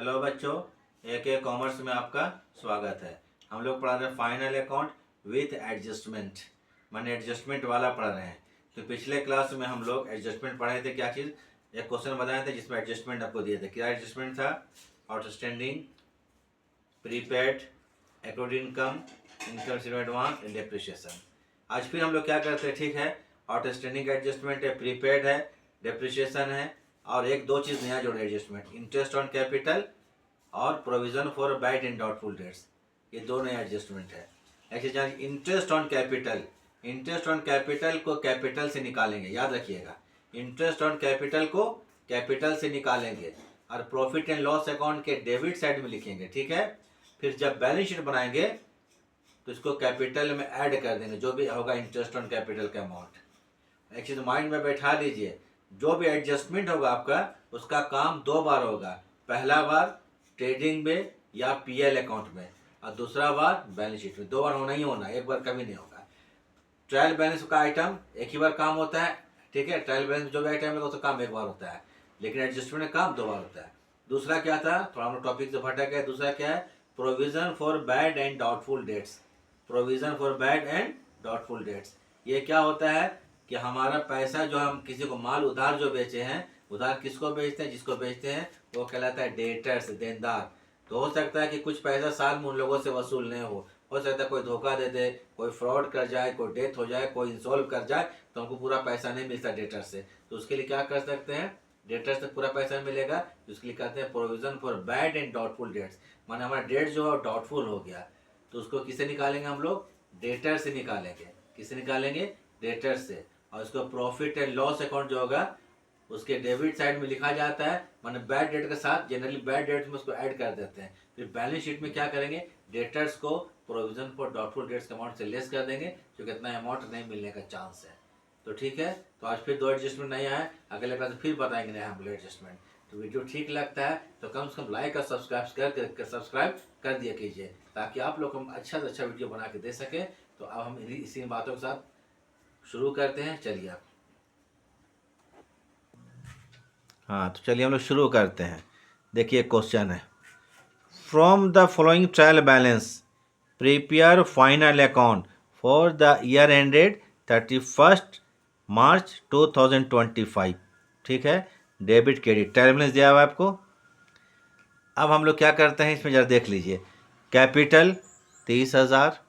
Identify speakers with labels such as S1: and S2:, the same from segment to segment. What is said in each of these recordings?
S1: Hello बच्चों, AK commerce में आपका स्वागत है। हम लोग पढ़ा रहे हैं फाइनल अकाउंट विथ एडजस्टमेंट, माने एडजस्टमेंट वाला पढ़ रहे हैं। तो पिछले क्लास में हम लोग एडजस्टमेंट पढ़े थे। क्या चीज़? एक क्वेश्चन बनाए थे जिसमें एडजस्टमेंट आपको दिए थे। क्या एडजस्टमेंट था? Outstanding, prepaid, accrued income, income received advance and depreciation. आज फिर हम लोग क्या करते हैं, ठीक है, आउटस्टैंडिंग का एडजस्टमेंट है, प्रीपेड है, डेप्रिसिएशन है, और एक दो चीज़ नया जोड़े एडजस्टमेंट, इंटरेस्ट ऑन कैपिटल और provision for bad and doubtful dates. ये दो नए एडजस्टमेंट है। ऐसे interest on capital, interest on capital को कैपिटल से निकालेंगे, याद रखिएगा। इंटरेस्ट ऑन कैपिटल को कैपिटल से निकालेंगे और प्रॉफिट एंड लॉस अकाउंट के डेबिट साइड में लिखेंगे, ठीक है। फिर जब बैलेंस शीट बनाएंगे तो इसको कैपिटल में ऐड कर देंगे, जो भी होगा इंटरेस्ट ऑन कैपिटल का अमाउंट। एक चीज़ माइंड में बैठा लीजिए, जो भी एडजस्टमेंट होगा आपका, उसका काम दो बार होगा। पहला बार ट्रेडिंग में या PL अकाउंट में, और दूसरा बार बैलेंस शीट में। दो बार होना ही होना, एक बार कभी नहीं होगा। ट्रायल बैलेंस का आइटम एक ही बार काम होता है, ठीक है। ट्रायल बैलेंस जो भी आइटम है उसका काम एक बार होता है, लेकिन एडजस्टमेंट का काम दो बार होता है। दूसरा क्या था, थोड़ा हम लोग टॉपिक से भटक गए। दूसरा क्या है? Provision for bad and doubtful dates. Provision for bad and doubtful dates, ये क्या होता है कि हमारा पैसा जो हम किसी को माल उधार जो बेचे हैं, उधार किसको बेचते हैं? जिसको बेचते हैं वो कहलाता है डेटर्स, देनदार। तो हो सकता है कि कुछ पैसा साल में उन लोगों से वसूल नहीं हो सकता है कोई धोखा दे दे, कोई फ्रॉड कर जाए, कोई डेथ हो जाए, कोई इंसॉल्व कर जाए, तो हमको पूरा पैसा नहीं मिलता डेटर से। तो उसके लिए क्या कर सकते हैं? डेटर से पूरा पैसा मिलेगा, तो उसके लिए कहते हैं provision for bad and doubtful dates. माने हमारा डेट जो है डाउटफुल हो गया, तो उसको किसे निकालेंगे हम लोग? डेटर से निकालेंगे। किसे निकालेंगे? डेटर से। और उसको प्रॉफिट एंड लॉस अकाउंट जो होगा उसके डेबिट साइड में लिखा जाता है, माने बैड डेट के साथ, जनरली बैड डेट में उसको ऐड कर देते हैं। फिर बैलेंस शीट में क्या करेंगे? डेटर्स को प्रोविजन फॉर डाउटफुल डेट्स के अमाउंट से लेस कर देंगे, क्योंकि इतना अमाउंट नहीं मिलने का चांस है। तो ठीक है, तो आज फिर दो एडजस्टमेंट नहीं आया, अगले क्लास फिर बताएंगे नया हम एडजस्टमेंट। तो वीडियो ठीक लगता है तो कम से कम लाइक और सब्सक्राइब कर दिया कीजिए, ताकि आप लोग हम अच्छा से अच्छा वीडियो बना के दे सके। तो अब हम इसी बातों के साथ शुरू करते हैं। चलिए आप, हाँ, तो चलिए हम लोग शुरू करते हैं। देखिए क्वेश्चन है, from the following trial balance prepare final account for the year ended 31 मार्च 2025। ठीक है, डेबिट क्रेडिट ट्रायल बैलेंस दिया हुआ है आपको। अब हम लोग क्या करते हैं, इसमें जरा देख लीजिए। Capital 30,000,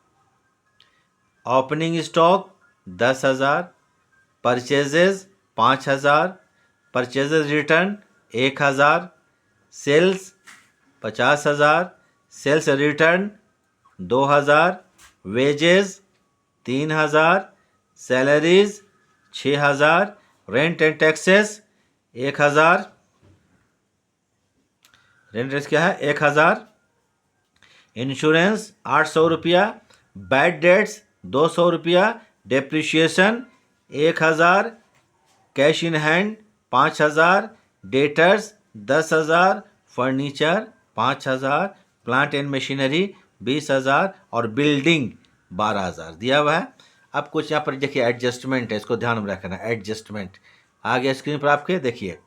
S1: opening stock 10,000, purchases 5,000, purchases return 1,000, sales 50,000, sales return 2,000, wages 3,000, salaries 6,000, rent and taxes 1,000। Rent tax क्या है? 1,000। इंश्योरेंस 800 रुपया, बैड डेट्स 200 रुपया, depreciation 1,000, cash in hand 5,000, debtors 10,000, furniture 5,000, plant and machinery 20,000 और बिल्डिंग 12,000 दिया हुआ है। अब कुछ यहाँ पर देखिए एडजस्टमेंट है, इसको ध्यान में रखना। एडजस्टमेंट आ गया स्क्रीन पर आपके, देखिए।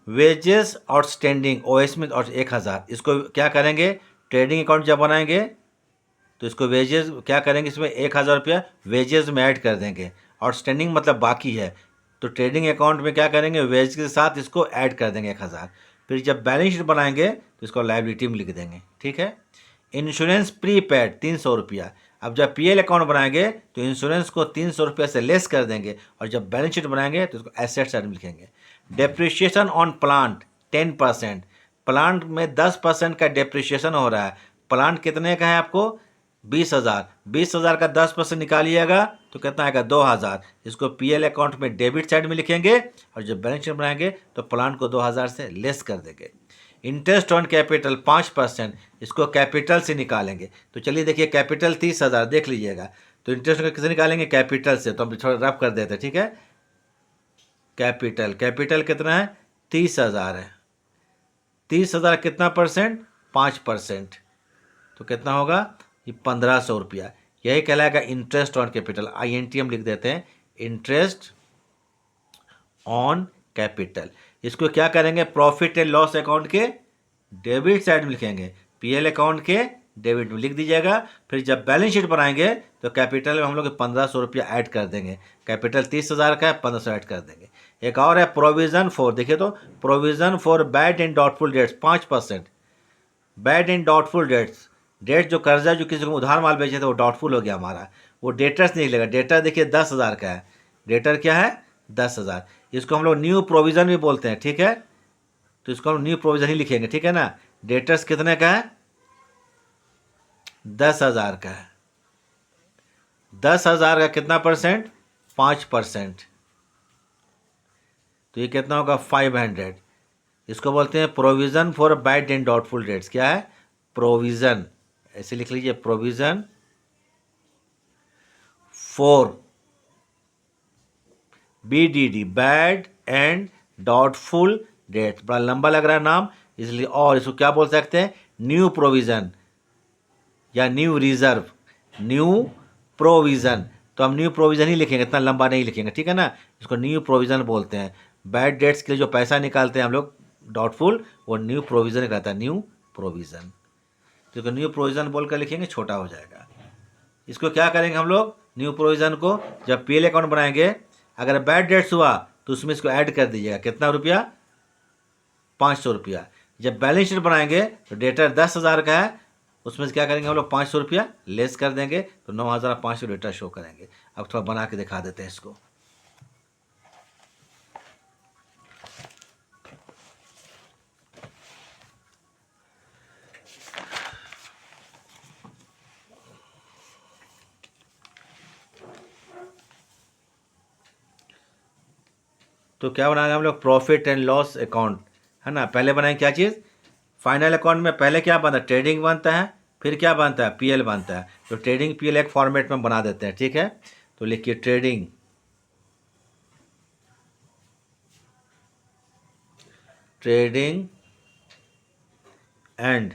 S1: वेजेस आउटस्टैंडिंग OS में और 1,000, इसको क्या करेंगे? ट्रेडिंग अकाउंट जब बनाएंगे तो इसको वेजेस क्या करेंगे? इसमें 1,000 रुपया वेजेस में ऐड कर देंगे। आउटस्टैंडिंग मतलब बाकी है, तो ट्रेडिंग अकाउंट में क्या करेंगे? वेज के साथ इसको ऐड कर देंगे 1,000। फिर जब बैलेंस शीट बनाएंगे तो इसको लायबिलिटी में लिख देंगे, ठीक है। इंश्योरेंस प्रीपेड 300 रुपया। अब जब PL अकाउंट बनाएंगे तो इंश्योरेंस को 300 रुपये से लेस कर देंगे, और जब बैलेंस शीट बनाएंगे तो इसको एसेट साइड में लिखेंगे। Depreciation on plant 10%। प्लांट में 10% का डेप्रिशिएशन हो रहा है। प्लांट कितने का है आपको? 20,000। 20,000 का 10% निकालिएगा तो कितना आएगा? 2,000। इसको PL अकाउंट में डेबिट साइड में लिखेंगे, और जब बैलेंस शीट बनाएंगे तो प्लांट को 2,000 से लेस कर देंगे। इंटरेस्ट ऑन कैपिटल 5%, इसको कैपिटल से निकालेंगे। तो चलिए देखिए, कैपिटल 30,000 देख लीजिएगा। तो इंटरेस्ट किसे निकालेंगे? कैपिटल से। तो हम थोड़ा रफ कर देते हैं, ठीक है। कैपिटल कितना है? 30,000 है। 30,000 कितना परसेंट? 5%। तो कितना होगा? ये 1,500 रुपया। यही कहलाएगा इंटरेस्ट ऑन कैपिटल। INT हम लिख देते हैं, इंटरेस्ट ऑन कैपिटल। इसको क्या करेंगे? प्रॉफिट एंड लॉस अकाउंट के डेबिट साइड में लिखेंगे, पीएल अकाउंट के डेबिट में लिख दीजिएगा। फिर जब बैलेंस शीट बनाएंगे तो कैपिटल में हम लोग 1500 रुपया ऐड कर देंगे। कैपिटल 30,000 का है, 1500 ऐड कर देंगे। एक और है प्रोविज़न फॉर, देखिए तो provision for bad and doubtful debts 5%। Bad and doubtful debts, debt जो कर्जा जो किसी को उधार माल बेचे थे वो डाउटफुल हो गया हमारा, वो डेटर्स नहीं लगेगा। डेटर देखिए 10,000 का है, डेटर क्या है 10,000। इसको हम लोग न्यू प्रोविज़न भी बोलते हैं, ठीक है। तो इसको हम न्यू प्रोविज़न ही लिखेंगे, ठीक है ना। डेटर्स कितने का है 10,000 का है। 10,000 का कितना परसेंट 5%, तो ये कितना होगा 500। इसको बोलते हैं provision for bad and doubtful dates. क्या है प्रोविज़न, ऐसे लिख लीजिए provision for BDD bad and doubtful dates. बड़ा लंबा लग रहा है नाम इसलिए, और इसको क्या बोल सकते हैं न्यू प्रोविज़न या न्यू रिजर्व, न्यू प्रोविज़न। तो हम न्यू प्रोविज़न ही लिखेंगे, इतना लंबा नहीं लिखेंगे, ठीक है ना। इसको न्यू प्रोविज़न बोलते हैं। बैड डेट्स के लिए जो पैसा निकालते हैं हम लोग डाउटफुल, वो न्यू प्रोविज़न कहता है, न्यू प्रोविज़न। तो इसको न्यू प्रोविज़न बोल कर लिखेंगे, छोटा हो जाएगा। इसको क्या करेंगे हम लोग न्यू प्रोविज़न को, जब पीएल अकाउंट बनाएंगे अगर बैड डेट्स हुआ तो उसमें इसको ऐड कर दीजिएगा, कितना रुपया 500 रुपया। जब बैलेंस शीट बनाएंगे तो डेटर 10,000 का है, उसमें से क्या करेंगे हम लोग 500 रुपया लेस कर देंगे, तो 9,500 डेटा शो करेंगे। अब थोड़ा बना के दिखा देते हैं इसको। तो क्या बनाएंगे हम लोग प्रॉफिट एंड लॉस अकाउंट, है ना। पहले बनाएंगे क्या चीज़ फाइनल अकाउंट में, पहले क्या बनता है ट्रेडिंग बनता है, फिर क्या बनता है पीएल बनता है। तो ट्रेडिंग पीएल एक फॉर्मेट में बना देते हैं, ठीक है। तो लिखिए trading and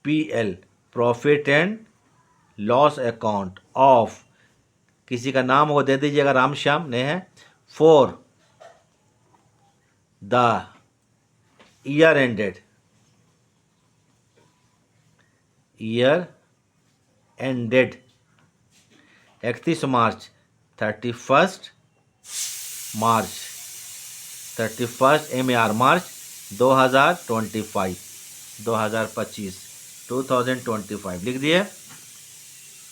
S1: PL profit and loss account of, किसी का नाम हो दे दीजिएगा, राम श्याम ने है, for the year ended 31 March 31 March 31 MAR मार्च 2025 लिख दिए।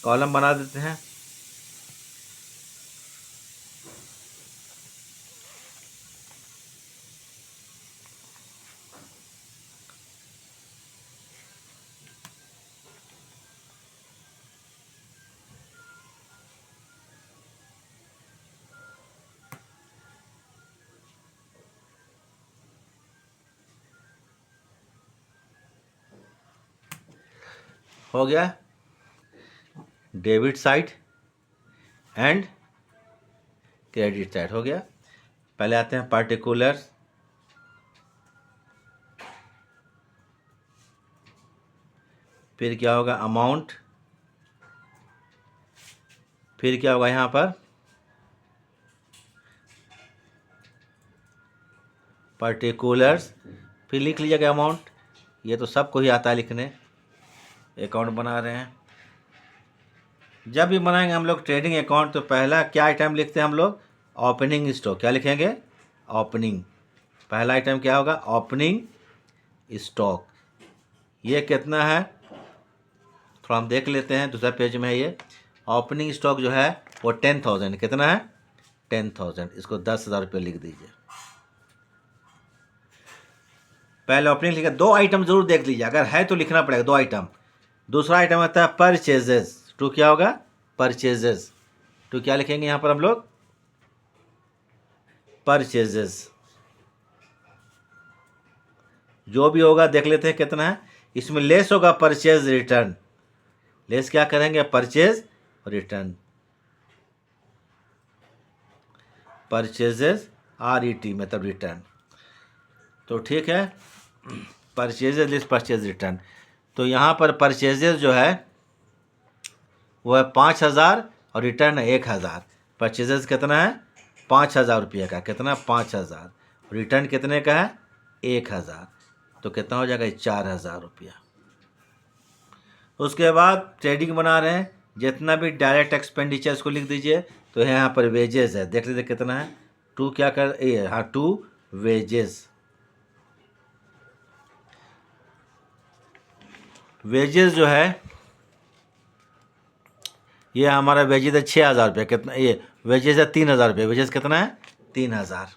S1: कॉलम बना देते हैं। हो गया debit side and credit side हो गया। पहले आते हैं पार्टिकुलर्स, फिर क्या होगा अमाउंट, फिर क्या होगा यहाँ पर पार्टिकुलर्स, फिर लिख लीजिएगा अमाउंट। ये तो सबको ही आता है लिखने, अकाउंट बना रहे हैं। जब भी बनाएंगे हम लोग ट्रेडिंग अकाउंट तो पहला क्या आइटम लिखते हैं हम लोग ओपनिंग स्टॉक। क्या लिखेंगे ओपनिंग, पहला आइटम क्या होगा ओपनिंग स्टॉक। ये कितना है थोड़ा हम देख लेते हैं, दूसरा पेज में है ये। ओपनिंग स्टॉक जो है वो 10,000, कितना है 10,000। इसको 10,000 रुपये लिख दीजिए। पहले ओपनिंग लिखा, दो आइटम जरूर देख लीजिए, अगर है तो लिखना पड़ेगा दो आइटम। दूसरा आइटम आता है परचेजेस, टू क्या होगा परचेजेस, टू क्या लिखेंगे यहाँ पर हम लोग परचेजेस। जो भी होगा देख लेते हैं कितना है। इसमें लेस होगा परचेज रिटर्न, लेस क्या करेंगे परचेज रिटर्न, परचेजेस RET मतलब रिटर्न। तो ठीक है परचेजेस लेस परचेज रिटर्न। तो यहाँ पर परचेजेस जो है वो है 5,000 और रिटर्न है 1,000। परचेजेस कितना है 5,000 रुपये का, कितना 5,000, रिटर्न कितने का है 1,000। तो कितना हो जाएगा 4,000 रुपया। उसके बाद ट्रेडिंग बना रहे हैं, जितना भी डायरेक्ट एक्सपेंडिचर इसको लिख दीजिए। तो यहाँ पर वेजेस है, देख लीजिए कितना है, टू क्या कर ये, हाँ टू वेजेस। वेजेस जो है ये हमारा वेजेस है 6,000 रुपये। कितना ये वेजेस है 3,000 रुपये। वेजेस कितना है 3,000।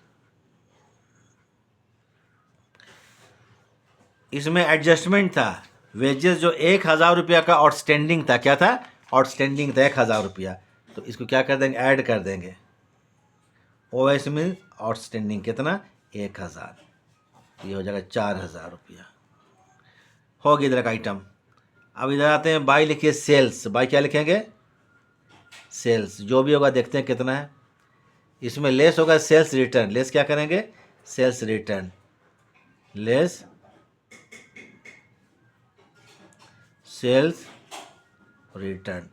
S1: इसमें एडजस्टमेंट था, वेजेस जो 1,000 रुपया का आउटस्टैंडिंग था। क्या था आउटस्टैंडिंग था 1,000 रुपया। तो इसको क्या कर देंगे ऐड कर देंगे। ओ एस में आउटस्टैंडिंग कितना 1,000, ये हो जाएगा 4,000 रुपया। हो गया इधर का आइटम। अब इधर आते हैं बाई, लिखिए सेल्स। बाई क्या लिखेंगे सेल्स, जो भी होगा देखते हैं कितना है। इसमें लेस होगा सेल्स रिटर्न। लेस क्या करेंगे sales return, less sales return.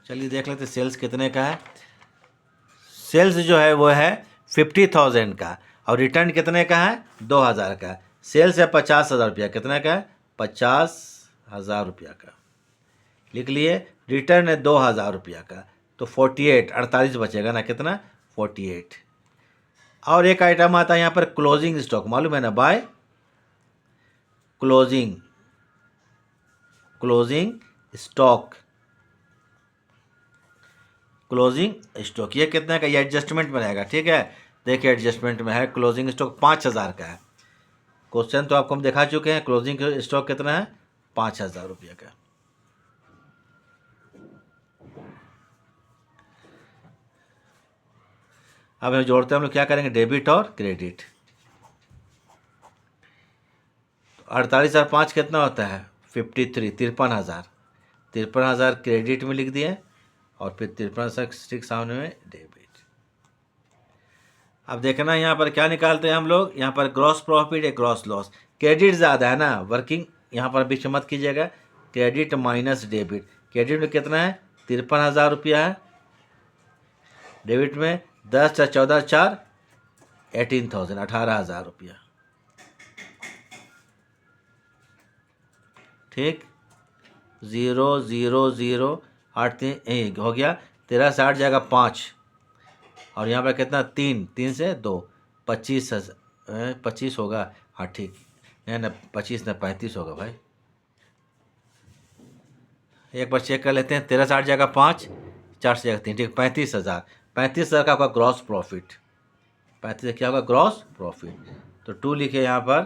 S1: चलिए देख लेते सेल्स कितने का है। सेल्स जो है वो है 50,000 का और रिटर्न कितने का है 2,000 का। सेल्स है 50,000 रुपया, कितने का है 50,000 रुपया का लिख लिए। रिटर्न है 2,000 रुपया का, तो 48 48 बचेगा ना, कितना 48। और एक आइटम आता है यहाँ पर क्लोजिंग स्टॉक, मालूम है ना, by closing closing stock. Closing stock ये कितने का, ये एडजस्टमेंट में रहेगा। ठीक है, देखिए एडजस्टमेंट में है क्लोजिंग स्टॉक 5,000 का है। क्वेश्चन तो आपको हम दिखा चुके हैं। क्लोजिंग स्टॉक कितना है 5,000 रुपये का। अब हम जोड़ते हैं, हम लोग क्या करेंगे डेबिट और क्रेडिट। 48 और 5 कितना होता है 53, 53,000। 53,000 क्रेडिट में लिख दिए और फिर 53,000 सामने में डेबिट। अब देखना यहाँ पर क्या निकालते हैं हम लोग, यहाँ पर ग्रॉस प्रॉफिट है ग्रॉस लॉस। क्रेडिट ज़्यादा है ना, वर्किंग यहाँ पर बीच में मत कीजिएगा। क्रेडिट माइनस डेबिट, क्रेडिट में कितना है 53,000 रुपया है, डेबिट में 10 × 14 = 4 18,000 18,000 रुपया। ठीक 0 0 0 8 3 हो गया। 13 से 8 जाएगा 5 और यहाँ पर कितना 3 3 से 2 25 होगा। हाँ ठीक है ना, 25 ना 35 होगा भाई। एक बार चेक कर लेते हैं। 13 से 8 जाएगा 5, 4 से जाएगा 3, ठीक 35,000। 35,000 का होगा ग्रॉस प्रॉफिट। 35 क्या होगा ग्रॉस प्रॉफिट। तो 2 लिखे यहाँ पर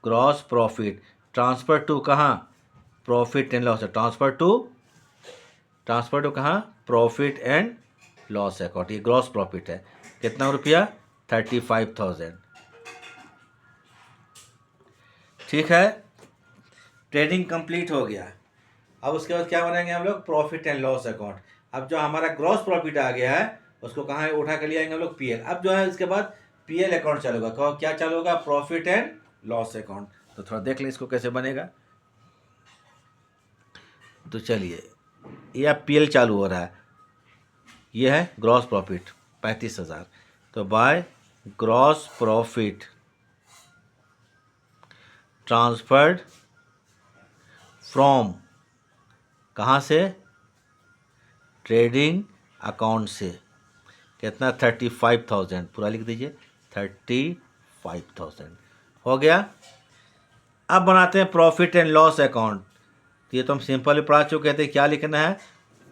S1: ग्रॉस प्रॉफिट। ट्रांसफर टू कहाँ प्रॉफिट एंड लॉस है, ट्रांसफर टू कहाँ प्रॉफिट एंड लॉस अकाउंट। ये ग्रॉस प्रॉफिट है, कितना रुपया 35,000। ठीक है, ट्रेडिंग कंप्लीट हो गया। अब उसके बाद क्या बनाएंगे हम लोग प्रॉफिट एंड लॉस अकाउंट। अब जो हमारा ग्रॉस प्रॉफिट आ गया है उसको कहाँ उठा के ले आएंगे हम लोग पीएल। अब जो है इसके बाद पीएल अकाउंट चालू होगा। क्या चालू होगा प्रॉफिट एंड लॉस अकाउंट। तो थोड़ा देख लें इसको कैसे बनेगा। तो चलिए ये अब पीएल चालू हो रहा है। ये है ग्रॉस प्रॉफिट 35,000। तो by gross profit transferred from कहाँ से ट्रेडिंग अकाउंट से, कितना 35,000 पूरा लिख दीजिए 35,000 हो गया। अब बनाते हैं प्रॉफिट एंड लॉस अकाउंट। तो ये तो हम सिंपल ही पढ़ा चुके थे। क्या लिखना है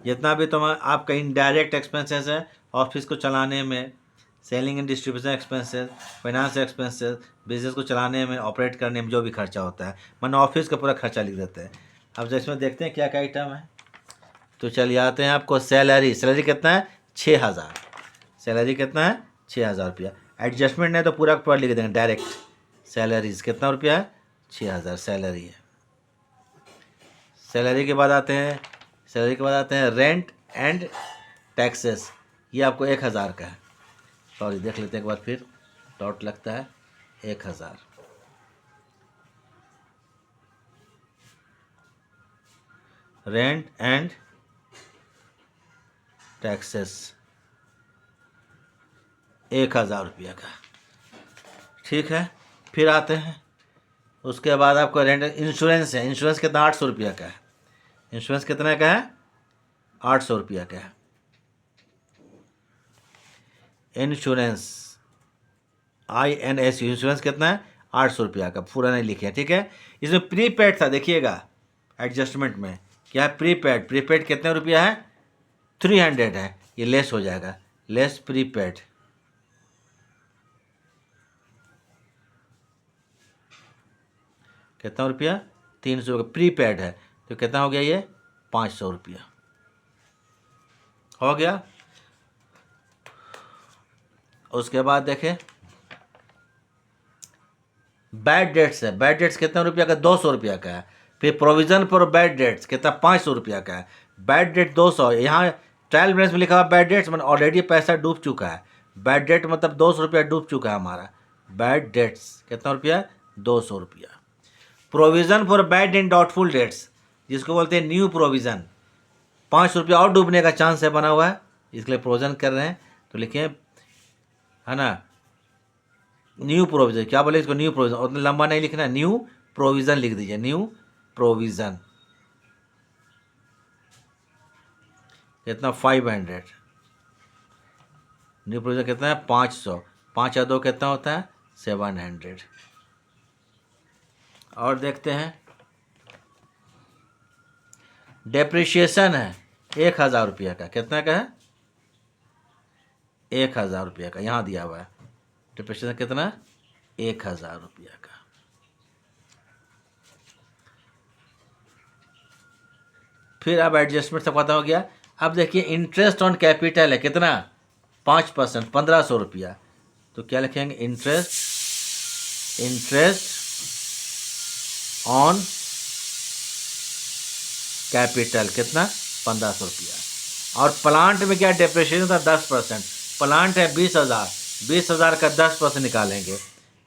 S1: जितना भी आपका इनडायरेक्ट एक्सपेंसेस है ऑफिस को चलाने में, selling and distribution expenses, finance expenses, business को चलाने में ऑपरेट करने में जो भी खर्चा होता है, मैंने ऑफिस का पूरा खर्चा लिख देते हैं। अब जो इसमें देखते हैं क्या क्या आइटम है। तो चलिए आते हैं आपको सैलरी। सैलरी कितना है 6,000। सैलरी कितना है 6,000 रुपया। एडजस्टमेंट नहीं तो पूरा का पूरा लिख देंगे डायरेक्ट। सैलरीज कितना रुपया है 6,000 सैलरी है। सैलरी के बाद आते हैं रेंट एंड टैक्सेस। ये आपको 1,000 का है। सॉरी देख लेते हैं एक बार फिर, डॉट लगता है 1,000। रेंट एंड टैक्सेस 1,000 रुपया का। ठीक है, फिर आते हैं, उसके बाद आपको रेंट इंश्योरेंस है। इंश्योरेंस कितना 800 रुपया का है। इंश्योरेंस कितने का है 800 रुपया का है। इंश्योरेंस INS इंश्योरेंस कितना है 800 रुपया का, पूरा नहीं लिखे, ठीक है। इसमें प्रीपेड था, देखिएगा एडजस्टमेंट में क्या है, प्रीपेड। प्रीपेड कितने रुपया है 300 है, ये लेस हो जाएगा, लेस प्रीपेड। कितना रुपया 300 का प्रीपेड है, तो कितना हो गया ये 500 रुपया हो गया। उसके बाद देखें बैड डेट्स है। बैड डेट्स कितना रुपया का 200 रुपया का है। फिर प्रोविजन फॉर बैड डेट्स कितना 500 रुपया का है। बैड डेट 200, यहाँ ट्रायल बैलेंस में लिखा हुआ बैड डेट्स मतलब ऑलरेडी पैसा डूब चुका है। बैड डेट मतलब 200 रुपया डूब चुका है हमारा। बैड डेट्स कितना रुपया 200 रुपया। Provision for bad and doubtful dates जिसको बोलते हैं न्यू प्रोविज़न, 500 रुपया और डूबने का चांस है बना हुआ है, इसके लिए प्रोविज़न कर रहे हैं, तो लिखें है ना न्यू प्रोविज़न। क्या बोले इसको न्यू प्रोविज़न, उतना लंबा नहीं लिखना, न्यू प्रोविज़न लिख दीजिए, न्यू प्रोविज़न। कितना 500। न्यू प्रोविज़न कितना है 500, 5 या 2 कितना होता है 700। और देखते हैं डेप्रिशिएशन है 1000 रुपया का। कितना का है 1000 रुपया का, यहाँ दिया हुआ है। डेप्रिशिएशन कितना 1000 रुपया का। फिर अब एडजस्टमेंट सब पता हो गया। अब देखिए इंटरेस्ट ऑन कैपिटल है कितना 5%, 1500 रुपया। तो क्या लिखेंगे इंटरेस्ट ऑन कैपिटल कितना 1500 रुपया। और प्लांट में क्या डेप्रिसिएशन था 10%। प्लांट है 20,000, 20,000 का 10% निकालेंगे,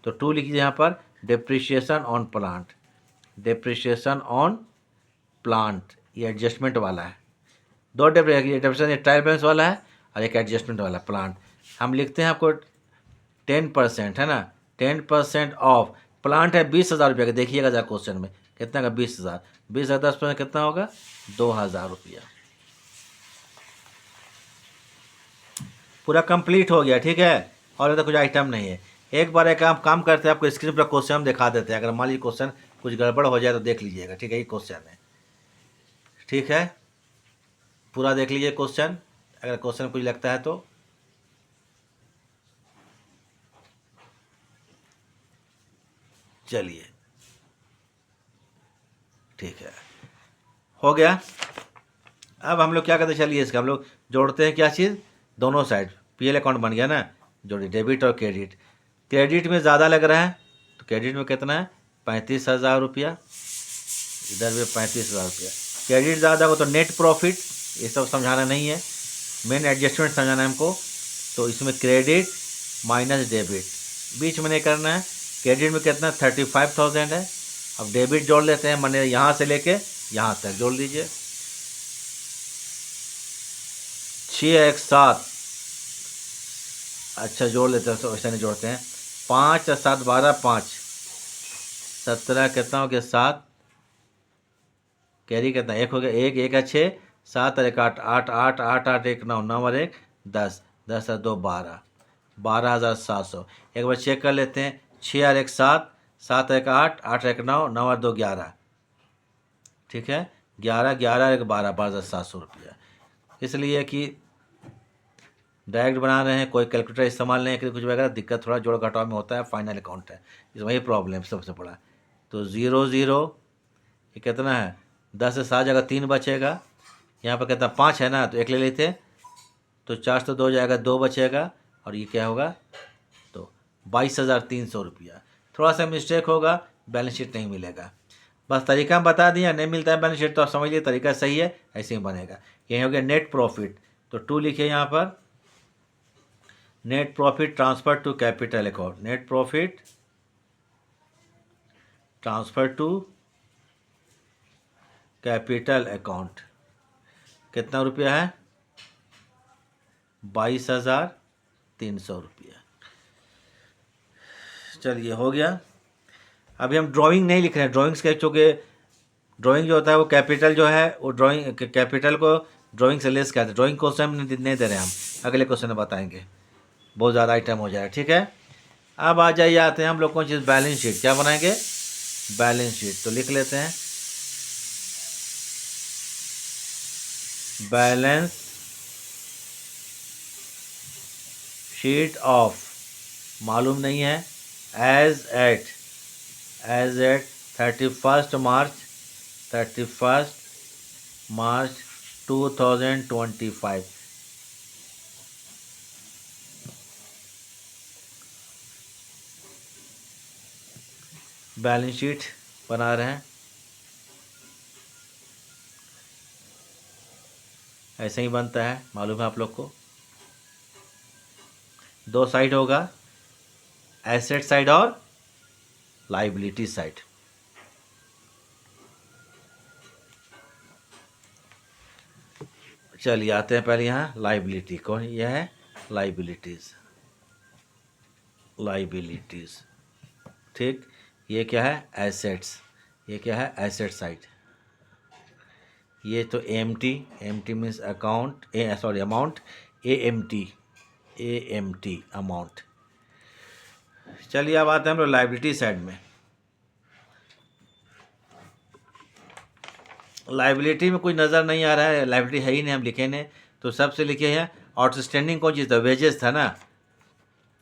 S1: तो 2 लिखिए यहाँ पर depreciation on plant. Depreciation on plant ये एडजस्टमेंट वाला है। दो डेप्रिसिएशन, एक ट्रायल बैलेंस वाला है और एक एडजस्टमेंट वाला प्लांट। हम लिखते हैं आपको 10% है ना, 10% ऑफ प्लांट है 20,000 रुपया का। देखिएगा जरा क्वेश्चन में कितना का 20,000, 20,000 10% कितना होगा 2,000 रुपया। पूरा कंप्लीट हो गया, ठीक है। और तो कुछ आइटम नहीं है। एक बार एक काम करते हैं, आपको स्क्रीन पर क्वेश्चन हम दिखा देते हैं। अगर मान लीजिए क्वेश्चन कुछ गड़बड़ हो जाए तो देख लीजिएगा, ठीक है। ये क्वेश्चन है, ठीक है, पूरा देख लीजिए क्वेश्चन, अगर क्वेश्चन कुछ लगता है तो। चलिए ठीक है, हो गया। अब हम लोग क्या करते हैं, चलिए इसका हम लोग जोड़ते हैं क्या चीज़, दोनों साइड। PL अकाउंट बन गया ना, जोड़िए डेबिट और क्रेडिट। क्रेडिट में ज़्यादा लग रहा है तो क्रेडिट में कितना है 35,000 रुपया, इधर भी 35,000 रुपया। क्रेडिट ज़्यादा हो तो नेट प्रॉफिट, ये सब समझाना नहीं है, मेन एडजस्टमेंट समझाना है हमको। तो इसमें क्रेडिट माइनस डेबिट, बीच में नहीं करना है। क्रेडिट में कितना 35,000 है, अब डेबिट जोड़ लेते हैं, मैंने यहाँ से लेके यहाँ तक जोड़ लीजिए। 6 1 7, अच्छा जोड़ लेते हैं, तो ऐसा नहीं जोड़ते हैं। 5 और 7 12, 5 17 कितना हो गया 7, कैरी कितना 1 हो गया, 1 1 6, 7 और 1 8, 8 8 8 8 1 9, 9 और 1 10, 10 और 2 12, 12,700। एक बार चेक कर लेते हैं, 6 और 1 7, 7 और 1 8, 8 और 1 9, 9 और 2 11, ठीक है, 11 11 और 1 12, 12,700 रुपया। इसलिए कि डायरेक्ट बना रहे हैं, कोई कैलकुलेटर इस्तेमाल नहीं है, कुछ वगैरह दिक्कत थोड़ा जोड़ घटाव में होता है, फाइनल अकाउंट है, इसमें ये प्रॉब्लम सबसे बड़ा। तो 0 0 ये कितना है 10 से 7 जगह 3 बचेगा, यहाँ पर कितना 5 है ना, तो 1 ले लेते, तो 4 से 2 जाएगा 2 बचेगा, और ये क्या होगा तो 22,300 रुपया। थोड़ा सा मिस्टेक होगा, बैलेंस शीट नहीं मिलेगा। बस तरीका हम बता दिया, नहीं मिलता है बैलेंस शीट तो आप समझ लीजिए तरीका सही है, ऐसे ही बनेगा। ये हो गया नेट प्रॉफिट, तो 2 लिखिए यहाँ पर, net profit transfer to capital account. Net profit transfer to capital account कितना रुपया है 22,300 रुपया। चलिए हो गया। अभी हम ड्राइंग नहीं लिख रहे हैं, ड्राइंग्स के चूँकि ड्राइंग जो होता है वो कैपिटल जो है वो ड्राइंग कैपिटल को ड्राइंग से लेस करते हैं। ड्राइंग क्वेश्चन नहीं दे रहे हैं, हम अगले क्वेश्चन में बताएंगे, बहुत ज़्यादा आइटम हो जाएगा। ठीक है, अब आ जाइए, आते हैं हम लोग कौन चीज़, बैलेंस शीट। क्या बनाएंगे, बैलेंस शीट। तो लिख लेते हैं बैलेंस शीट ऑफ, मालूम नहीं है, एज एट 31 मार्च 2025। बैलेंस शीट बना रहे हैं, ऐसे ही बनता है, मालूम है आप लोग को। दो साइड होगा, एसेट साइड और लाइबिलिटी साइड। चलिए आते हैं पहले यहाँ लाइबिलिटी, कौन यह है, लाइबिलिटीज। ठीक, ये क्या है, एसेट्स। ये क्या है, एसेट साइड। ये तो MT means account, sorry amount, AMT amount. चलिए अब आते हैं हम लोग लाइबिलिटी साइड में। लाइबिलिटी में कुछ नज़र नहीं आ रहा है, लाइबिलिटी है ही नहीं, हम लिखे नहीं, तो सबसे लिखे हैं आउटस्टैंडिंग, कौन चीज़ था, वेजेस था ना,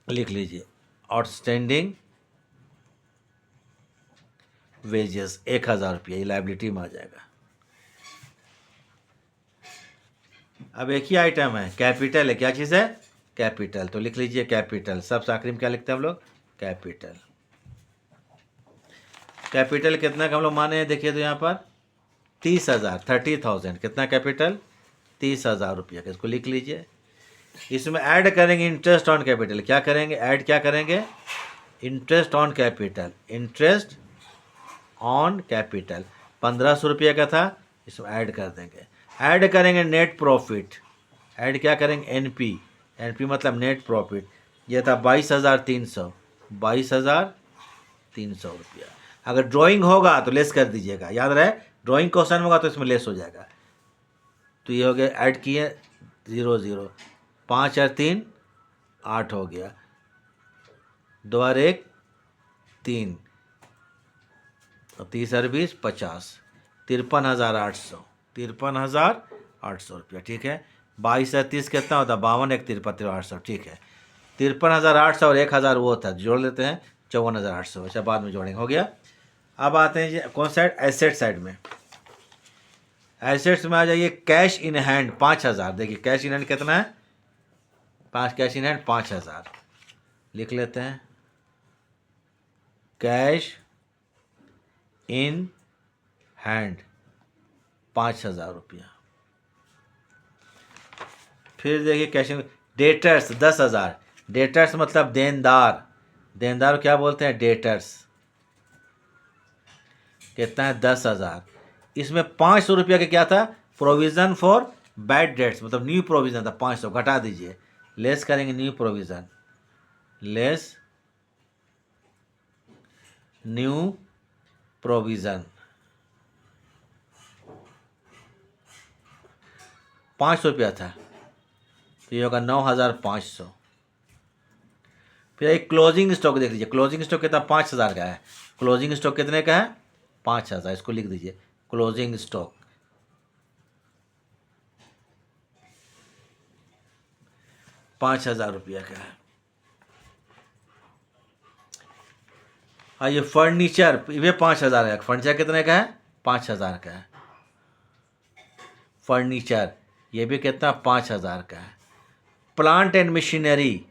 S1: लिख लीजिए आउटस्टैंडिंग वेजेस 1000 रुपये, ये लाइबिलिटी में आ जाएगा। अब एक ही आइटम है, कैपिटल है, क्या चीज़ है, कैपिटल। तो लिख लीजिए कैपिटल, सबसे आखिरी में क्या लिखते हैं हम लोग, कैपिटल। कैपिटल कितना का हम लोग माने हैं, देखिए तो यहाँ पर 30,000 कितना कैपिटल, 30,000 रुपये का, इसको लिख लीजिए। इसमें ऐड करेंगे इंटरेस्ट ऑन कैपिटल, क्या करेंगे, ऐड क्या करेंगे, interest on capital. Interest on capital 1500 रुपये का था, इसमें ऐड कर देंगे। ऐड करेंगे नेट प्रॉफिट, ऐड क्या करेंगे, एनपी मतलब नेट प्रॉफिट, यह था 22,300 रुपया। अगर ड्राइंग होगा तो लेस कर दीजिएगा, याद रहे, ड्राइंग क्वेश्चन होगा तो इसमें लेस हो जाएगा। तो ये हो गया, ऐड किए 0 5 और 3 8 हो गया, 2 और 1 3 और 30 और 20 50, 53,800 रुपया। ठीक है, 22 और 30 कितना होता है, 52 1 53 800। ठीक है, 53,800 और 1,000 वो था, जोड़ लेते हैं 54,800, अच्छा बाद में जोड़ेंगे, हो गया। अब आते हैं जी कौन साइड, एसेट साइड में। एसेट्स में आ जाइए, कैश इन हैंड 5,000। देखिए कैश इन हैंड कितना है, 5, कैश इन हैंड 5,000 लिख लेते हैं, कैश इन हैंड 5,000 रुपया। फिर देखिए कैश इन, डेटर्स 10,000, डेटर्स मतलब देनदार, देनदार क्या बोलते हैं, डेटर्स, कितना है 10,000। इसमें 500 रुपया का क्या था, प्रोविज़न फॉर बैड डेट्स, मतलब न्यू प्रोविज़न था 500, घटा दीजिए, लेस करेंगे new provision, less new provision 500 रुपया था, तो ये होगा 9,500। फिर एक क्लोजिंग स्टॉक देख लीजिए, क्लोजिंग स्टॉक कितना, 5,000 का है। क्लोजिंग स्टॉक कितने का है, 5,000, इसको लिख दीजिए, क्लोजिंग स्टॉक 5,000 रुपया का है। हाँ, ये फर्नीचर, ये 5,000 का, फर्नीचर कितने का है, 5,000 का है। फर्नीचर ये भी कितना, 5,000 का है। प्लांट एंड मशीनरी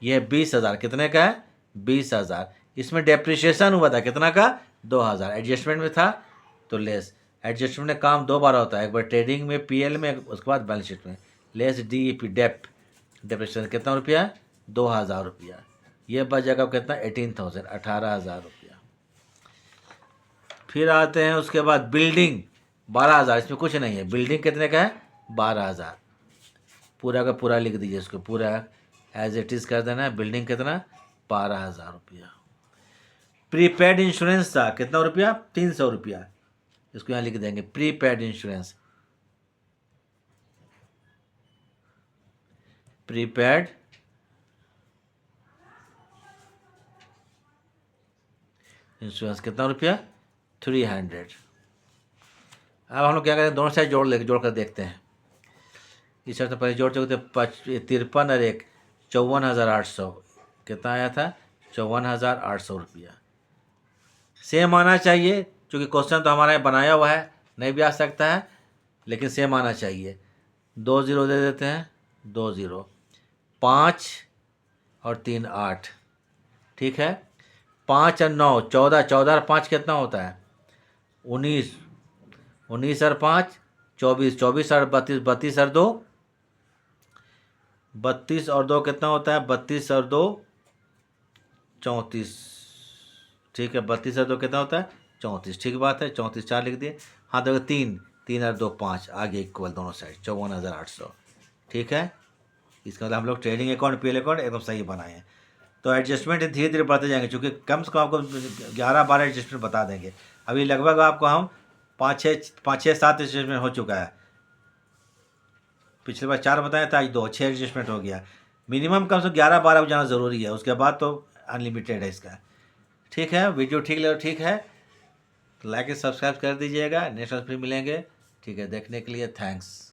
S1: ये 20,000, कितने का है, 20,000। इसमें डेप्रिसिएशन हुआ था कितना का, 2,000, एडजस्टमेंट में था तो लेस। एडजस्टमेंट में काम 2 बार होता है, एक बार ट्रेडिंग में पीएल में, उसके बाद बैलेंस शीट में, लेस डीईपी डेप, डेप्रिसिएशन कितना रुपया है, 2,000 रुपया। ये बच जाएगा कितना, 18,000, 18,000 रुपया। फिर आते हैं उसके बाद बिल्डिंग 12,000, इसमें कुछ नहीं है, बिल्डिंग कितने का है, 12,000, पूरा का पूरा लिख दीजिए, इसको पूरा एज इट इज़ कर देना है। बिल्डिंग कितना, 12,000 रुपया। प्रीपेड इंश्योरेंस था कितना रुपया, 300 रुपया, इसको यहाँ लिख देंगे प्रीपेड इंश्योरेंस, प्रीपेड इंश्योरेंस कितना रुपया, 300। अब हम लोग क्या करें, दोनों साइड जोड़ कर देखते हैं। इस तरह से पहले जोड़ चुके थे 53 और 1 54,800, कितना आया था, 54,800 रुपया। सेम आना चाहिए, क्योंकि क्वेश्चन तो हमारा बनाया हुआ है, नहीं भी आ सकता है, लेकिन सेम आना चाहिए। 2 0 दे देते हैं, 2 0, 5 और 3 8, ठीक है। 5 और 9 14, 14 और 5 कितना होता है, 19, 19 और 5 24, 24 और 32, 32 और 2 32 और 2 कितना होता है, 32 और 2 34, ठीक है। 32 और 2 कितना होता है, 34, ठीक बात है। 34 4 लिख दिए। हाँ देखो 3 3 और 2 5, आगे इक्वल दोनों साइड 54,800, ठीक है। इसका मतलब हम लोग ट्रेडिंग अकाउंट पीएल अकाउंट एकदम सही बनाए हैं। तो एडजस्टमेंट धीरे धीरे बढ़ते जाएंगे, क्योंकि कम से कम आपको 11-12 एडजस्टमेंट बता देंगे। अभी लगभग आपको हम 5-6-7 एडजस्टमेंट हो चुका है। पिछले बार 4 बताया था, आज 2 6 एडजस्टमेंट हो गया। मिनिमम कम से कम 11-12 जाना ज़रूरी है, उसके बाद तो अनलिमिटेड है इसका, ठीक है। वीडियो ठीक लगे ठीक है तो लाइक एंड सब्सक्राइब कर दीजिएगा। नेक्स्ट फिर मिलेंगे, ठीक है। देखने के लिए थैंक्स।